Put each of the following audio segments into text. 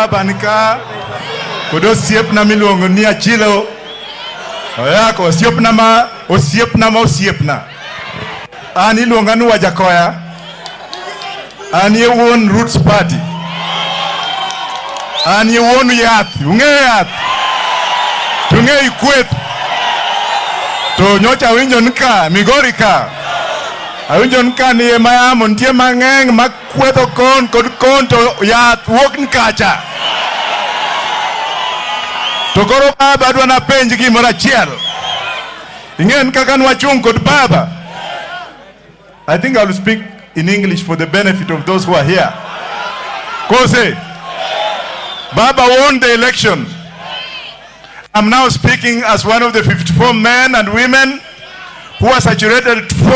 Abanika kudo siep na milongo ni achilo oyako siep na ma osiep na ani luonga ni Wajackoyah ani won Roots Party ani won yath unge tunge ikwet to nyocha winjo nika Migori ka awinjo nika ni mayamo ntie mang'eng makwetho kon to yath wuok nkacha to koro baba adwa na penj gimoro achiel ingen kaka nwachung kod baba. I think I will speak in English for the benefit of those who are here. Kose Baba won the election. I'm now speaking as one of the 54 men and women who are saturated 4.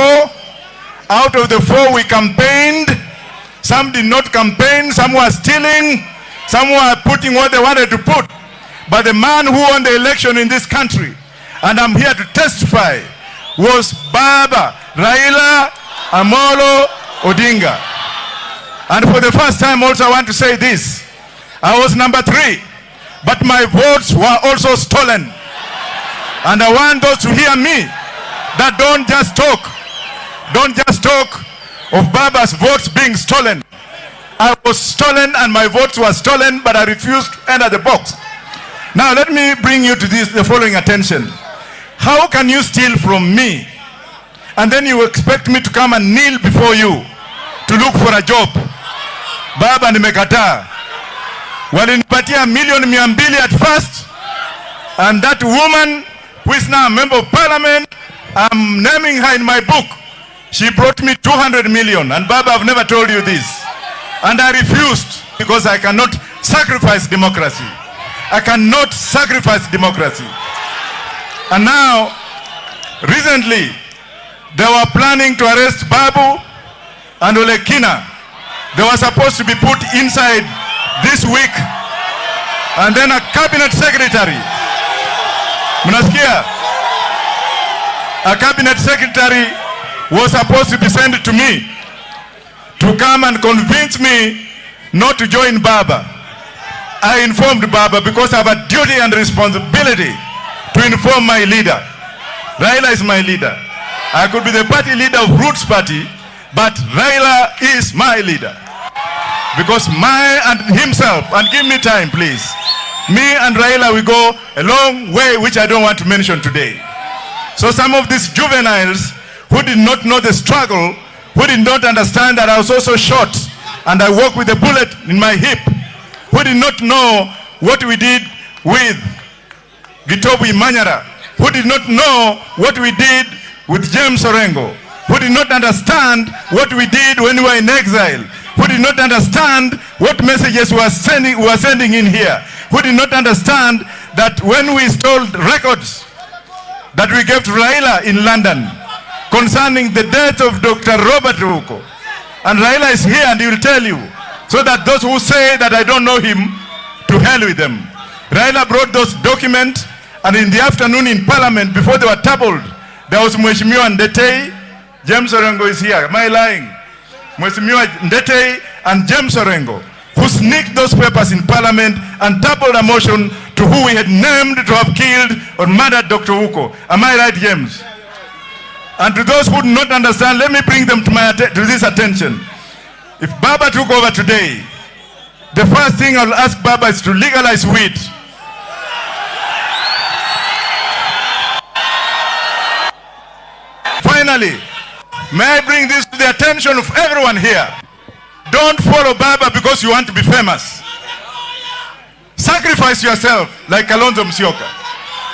Out of the 4 we campaigned. Some did not campaign, some were stealing, some were putting what they wanted to put. But the man who won the election in this country, and I'm here to testify, was Baba Raila Amolo Odinga. And for the first time also I want to say this. I was number 3, but my votes were also stolen. And I want those to hear me, that don't just talk of Baba's votes being stolen. I was stolen and my votes were stolen, but I refused to enter the box. Now let me bring you to the following attention. How can you steal from me and then you expect me to come and kneel before you to look for a job? Baba nimekataa. Walinipatia $1,200,000 at first, and that woman who is now a member of parliament, I'm naming her in my book, she brought me 200 million, and Baba, I've never told you this. And I refused because I cannot sacrifice democracy. I cannot sacrifice democracy. And now, recently, they were planning to arrest Babu and Olekina. They were supposed to be put inside this week. And then a cabinet secretary, Mnasikia? A cabinet secretary was supposed to be sent to me to come and convince me not to join Baba. I informed Baba because I have a duty and responsibility to inform my leader. Raila is my leader. I could be the party leader of Roots Party, but Raila is my leader. Because himself, and give me time please, me and Raila we go a long way, which I don't want to mention today. So some of these juveniles who did not know the struggle, who did not understand that I was also shot and I walk with a bullet in my hip, who did not know what we did with Gitobu Manyara, who did not know what we did with James Orengo, who did not understand what we did when we were in exile, who did not understand what messages we were sending in here, who did not understand that when we stole records that we gave to Raila in London concerning the death of Dr. Robert Ruto, and Raila is here and he will tell you, so that those who say that I don't know him, to hell with them. Raila brought those documents, and in the afternoon in Parliament, before they were tabled, there was Mheshimiwa Ndetei. James Orengo is here. Am I lying? Mheshimiwa Ndetei and James Orengo, who sneaked those papers in Parliament and tabled a motion to who we had named to have killed or murdered Dr. Uko. Am I right, James? And to those who do not understand, let me bring them to this attention. If Baba took over today, the first thing I'll ask Baba is to legalize weed. Finally, may I bring this to the attention of everyone here. Don't follow Baba because you want to be famous. Sacrifice yourself like Kalonzo Musyoka.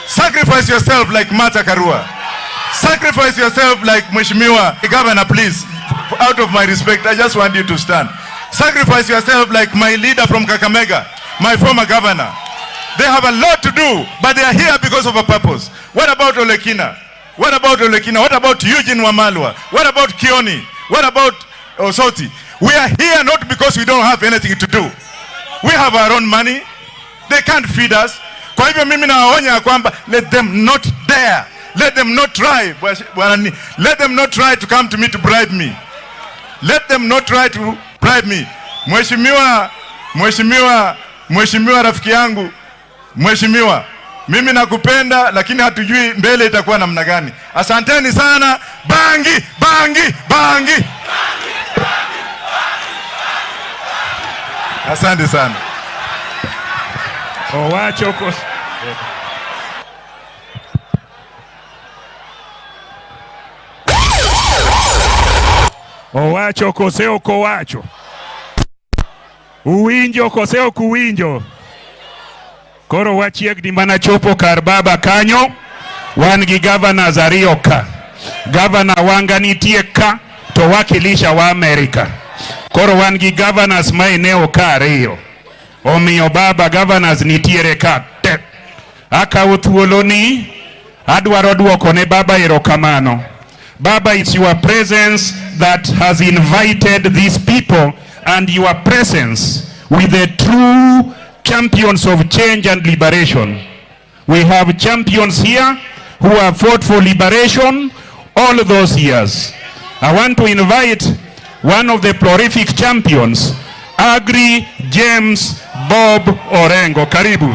Sacrifice yourself like Martha Karua. Sacrifice yourself like Mheshimiwa Governor, please. Out of my respect, I just want you to stand. Sacrifice yourself like my leader from Kakamega, my former governor. They have a lot to do, but they are here because of a purpose. What about Olekina? What about Olekina? What about Eugene Wamalwa? What about Kioni? What about Osoti? We are here not because we don't have anything to do. We have our own money. They can't feed us. Kwa hivyo mimi nawaonya kwamba let them not dare. Let them not try. Let them not try to come to me to bribe me. Let them not try to bribe me. Mheshimiwa Mheshimiwa rafiki yangu, Mheshimiwa, mimi nakupenda lakini hatujui mbele itakuwa namna gani. Asanteni sana. Bangi, bangi, bangi. Asante sana. Owacho koseo kowacho. Uwinjo koseo kuwinjo. Koro wachiegni mana chopo kar baba kanyo. Wan gi governors ariyo ka. Governor wanga nitie ka to wakilisha wa Amerika. Koro wan gi governors ma eneo ka ariyo. Omiyo baba governors nitiere ka te. Akawo thuolo ni adwaro duoko ne baba erokamano. Baba, it's your presence that has invited these people, and your presence with the true champions of change and liberation. We have champions here who have fought for liberation all those years. I want to invite one of the prolific champions, Agri James Bob Orengo. Karibu.